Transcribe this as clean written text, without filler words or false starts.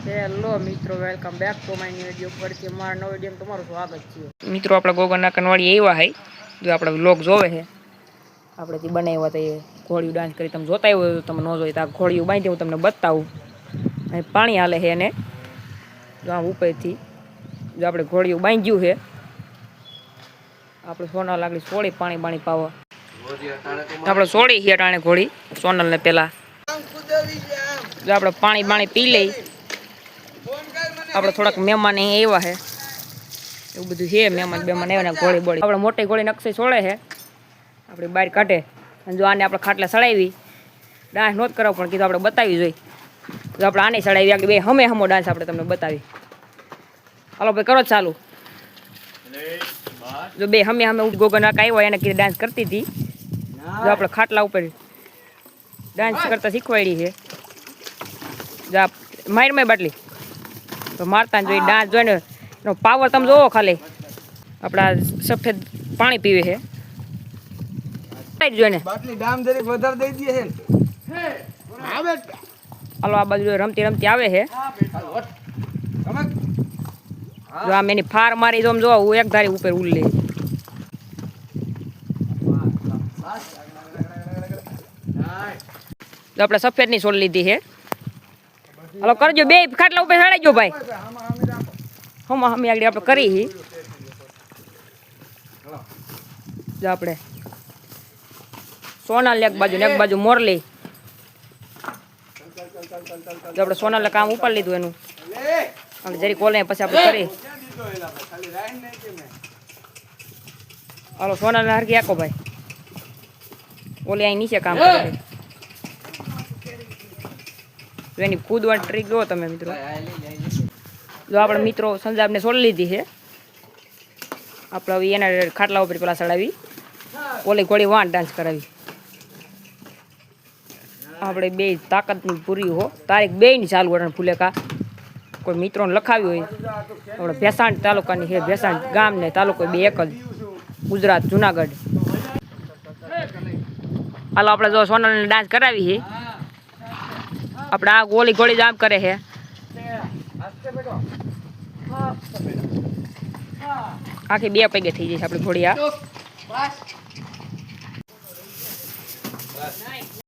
Hello મિત્રો, welcome back to my new video પરથી મારા નવો વિડીયો તમારું સ્વાગત છે મિત્રો. આપણે ગોગરના કનવાડી એવા હે જો આપણે વ્લોગ જોવે છે આપણે જે બનાવ્યા હતા એ ઘોડીયું ડાન્સ કરી તમે જોતા હોય તમે ન જોઈ તો આ ઘોડીયું બાંધી હું તમને બતાવું. અને પાણી હાલે છે એને જો આમ ઉપરથી જો આપણે ઘોડીયું બાંધ્યું છે આપણે સોના લાગડી સોળી પાણી પાવા આપણે સોળી છે ટાણે ઘોડી સોનલને પેલા જો આપણે પાણી પી લઈ. આપણે થોડાક મહેમાન એવા છે એવું બધું છે મહેમાન આવ્યા ને ઘોડી બોડી આપણે મોટી ઘોડી નકશી છોડે છે આપણે બહાર કાઢે અને જો આને આપણે ખાટલા સડાવી ડાન્સ નહોત કરાવો પણ કીધું આપણે બતાવી જોઈએ જો આપણે આને સડાવી આગળ બે હમો ડાન્સ આપણે તમને બતાવી. હાલો ભાઈ કરો ચાલુ. જો બે હમે ગોગન આવ્યો એને કીધું ડાન્સ કરતી હતી જો આપણે ખાટલા ઉપર ડાન્સ કરતા શીખવાડી છે જો માર બાટલી તો મારતા જોઈ ડાન્સ જોઈને એનો પાવર તમે જોવો ખાલી આપણા સફેદ પાણી પીવે છે જોઈને હાલો આ બાજુ રમતી આવે છે જો આમ એની ફાર મારી જો જો હું એક ધારી ઉપર ઉલ્લે જો આપણે સફેદ ની છોડ લીધી છે. હાલો કરજો બે ખાટલા ઉપર ચડાઈજો ભાઈ હમ આગળ આપણે કરી જો આપણે સોનાલ એક બાજુ મોરલી જો આપણે સોનાલ કામ ઉપર લીધું એનું અને જરી કોલે પછી આપણે કરી હાલો સોનાલ હરકી આખો ભાઈ ઓલી અહીં નીચે કામ કરે એની કૂદવાની ટ્રીક જો તમે મિત્રો જો આપણે મિત્રો સંજાબને છોડી લીધી છે આપણે હવે એના ખાટલા ઉપર પેલા ચડાવી ઓલી ઘોડી વાન ડાન્સ કરાવી આપણે બે તાકાતની પૂરી હો તારીખ બેની ચાલુ વરણ ફૂલેકા કોઈ મિત્રોને લખાવી હોય આપણે ભેસાણ તાલુકાની છે ભેસાણ ગામ ને તાલુકો બે એક જ ગુજરાત જુનાગઢ. હાલો આપણે જો સોનલને ડાન્સ કરાવી છે આપણે આ ગોળી ઘોડી જામ કરે છે આખી બે પૈગે થઈ જશે આપણી ઘોડી આ